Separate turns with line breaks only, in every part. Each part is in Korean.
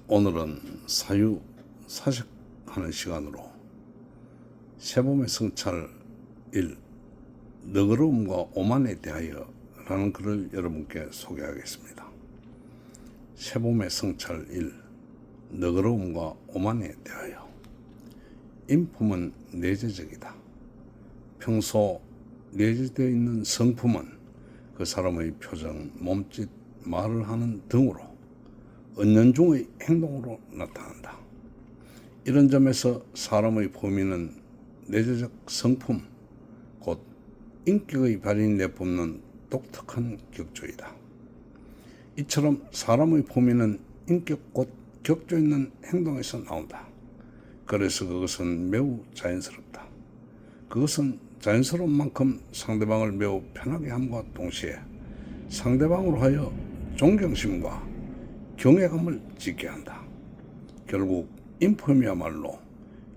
오늘은 사유사색하는 시간으로 세봄의 성찰 1 너그러움과 오만에 대하여 라는 글을 여러분께 소개하겠습니다. 세봄의 성찰 1 너그러움과 오만에 대하여. 인품은 내재적이다. 평소 내재되어 있는 성품은 그 사람의 표정, 몸짓, 말을 하는 등으로 은연중의 행동으로 나타난다. 이런 점에서 사람의 범위는 내재적 성품, 곧 인격의 발현이 내뿜는 독특한 격조이다. 이처럼 사람의 범위는 인격 곧 격조 있는 행동에서 나온다. 그래서 그것은 매우 자연스럽다. 그것은 자연스러운 만큼 상대방을 매우 편하게 함과 동시에 상대방으로 하여 존경심과 경외감을 짓게 한다. 결국 인품이야말로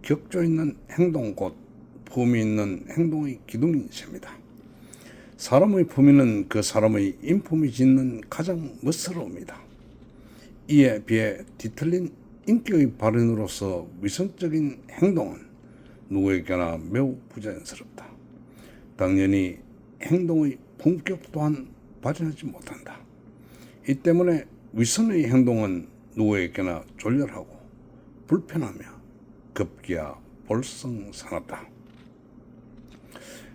격조 있는 행동 곧 품위 있는 행동의 기둥인 셈이다. 사람의 품위는 그 사람의 인품이 짓는 가장 멋스러움이다. 이에 비해 뒤틀린 인격의 발현으로서 위선적인 행동은 누구에게나 매우 부자연스럽다. 당연히 행동의 품격 또한 발현하지 못한다. 이 때문에 위선의 행동은 누구에게나 졸렬하고 불편하며 급기야 볼썽사납다.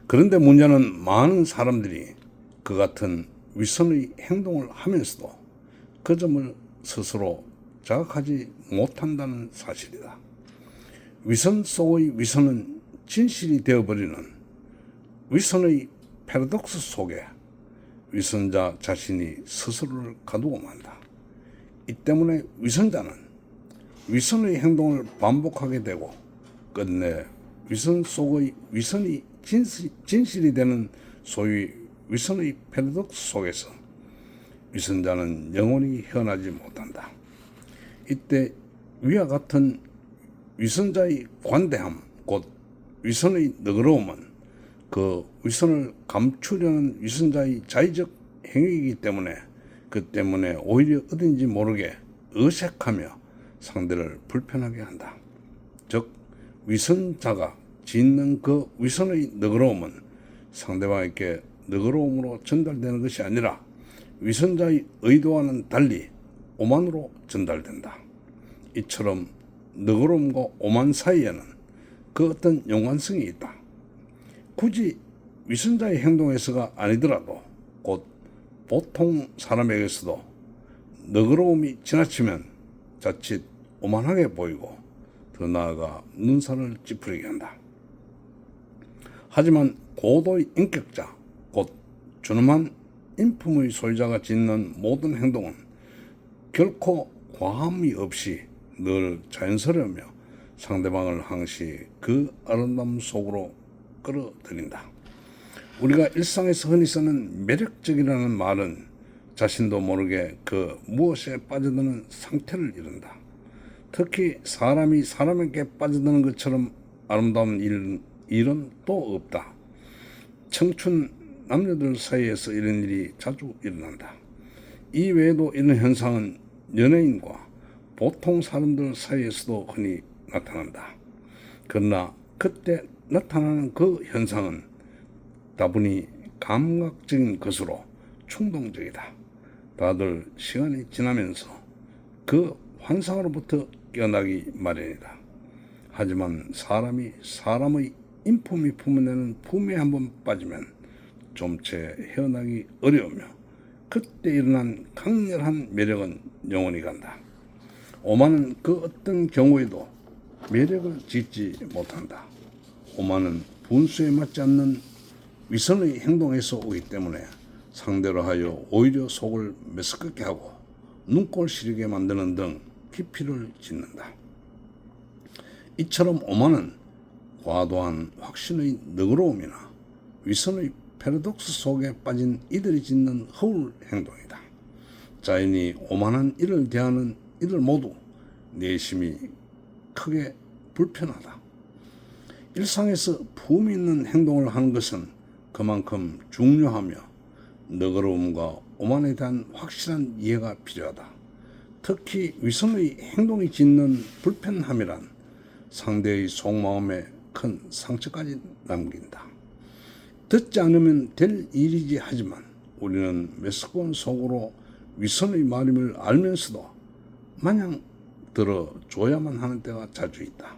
그런데 문제는 많은 사람들이 그 같은 위선의 행동을 하면서도 그 점을 스스로 자각하지 못한다는 사실이다. 위선 속의 위선은 진실이 되어버리는 위선의 패러독스 속에 위선자 자신이 스스로를 가두고 만다. 이 때문에 위선자는 위선의 행동을 반복하게 되고 끝내 위선 속의 위선이 진실이 되는 소위 위선의 패러독스 속에서 위선자는 영원히 헤어나지 못한다. 이때 위와 같은 위선자의 관대함, 곧 위선의 너그러움은 그 위선을 감추려는 위선자의 자의적 행위이기 때문에 그 때문에 오히려 어딘지 모르게 어색하며 상대를 불편하게 한다. 즉 위선자가 짓는 그 위선의 너그러움은 상대방에게 너그러움으로 전달되는 것이 아니라 위선자의 의도와는 달리 오만으로 전달된다. 이처럼 너그러움과 오만 사이에는 그 어떤 연관성이 있다. 굳이 위선자의 행동에서가 아니더라도 곧 보통 사람에게서도 너그러움이 지나치면 자칫 오만하게 보이고 더 나아가 눈살을 찌푸리게 한다. 하지만 고도의 인격자, 곧 준엄한 인품의 소유자가 짓는 모든 행동은 결코 과함이 없이 늘 자연스러우며 상대방을 항시 그 아름다움 속으로 끌어들인다. 우리가 일상에서 흔히 쓰는 매력적이라는 말은 자신도 모르게 그 무엇에 빠져드는 상태를 이룬다. 특히 사람이 사람에게 빠져드는 것처럼 아름다운 일은 또 없다. 청춘 남녀들 사이에서 이런 일이 자주 일어난다. 이 외에도 이런 현상은 연예인과 보통 사람들 사이에서도 흔히 나타난다. 그러나 그때 나타나는 그 현상은 다분히 감각적인 것으로 충동적이다. 다들 시간이 지나면서 그 환상으로부터 깨어나기 마련이다. 하지만 사람이 사람의 인품이 품어내는 품에 한번 빠지면 좀채 헤어나기 어려우며 그때 일어난 강렬한 매력은 영원히 간다. 오만은 그 어떤 경우에도 매력을 짓지 못한다. 오만은 분수에 맞지 않는 위선의 행동에서 오기 때문에 상대로 하여 오히려 속을 메스껍게 하고 눈꼴 시리게 만드는 등 기피를 짓는다. 이처럼 오만은 과도한 확신의 너그러움이나 위선의 패러독스 속에 빠진 이들이 짓는 허울 행동이다. 자연히 오만한 이를 대하는 이들 모두 내심이 크게 불편하다. 일상에서 품위 있는 행동을 하는 것은 그만큼 중요하며 너그러움과 오만에 대한 확실한 이해가 필요하다. 특히 위선의 행동이 짓는 불편함이란 상대의 속마음에 큰 상처까지 남긴다. 듣지 않으면 될 일이지 하지만 우리는 메스꺼운 속으로 위선의 말임을 알면서도 마냥 들어줘야만 하는 때가 자주 있다.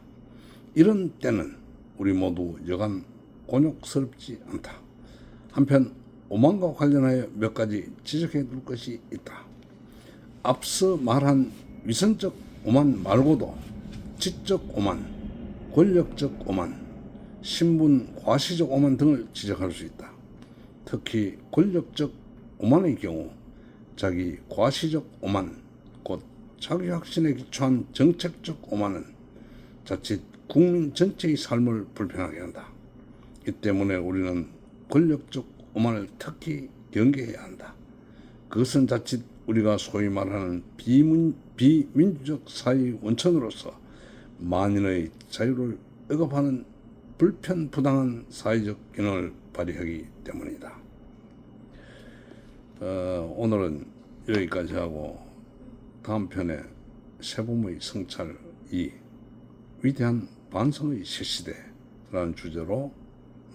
이런 때는 우리 모두 여간 곤욕스럽지 않다. 한편 오만과 관련하여 몇 가지 지적해 둘 것이 있다. 앞서 말한 위선적 오만 말고도 지적 오만, 권력적 오만, 신분 과시적 오만 등을 지적할 수 있다. 특히 권력적 오만의 경우 자기 과시적 오만, 곧 자기 확신에 기초한 정책적 오만은 자칫 국민 전체의 삶을 불편하게 한다. 이 때문에 우리는 권력적 오만을 특히 경계해야 한다. 그것은 자칫 우리가 소위 말하는 비민주적 사회의 원천으로서 만인의 자유를 억압하는 불편부당한 사회적 기능을 발휘하기 때문이다. 오늘은 여기까지 하고 다음 편에 세범의 성찰 2 위대한 반성의 새시대라는 주제로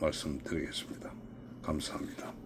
말씀드리겠습니다. 감사합니다.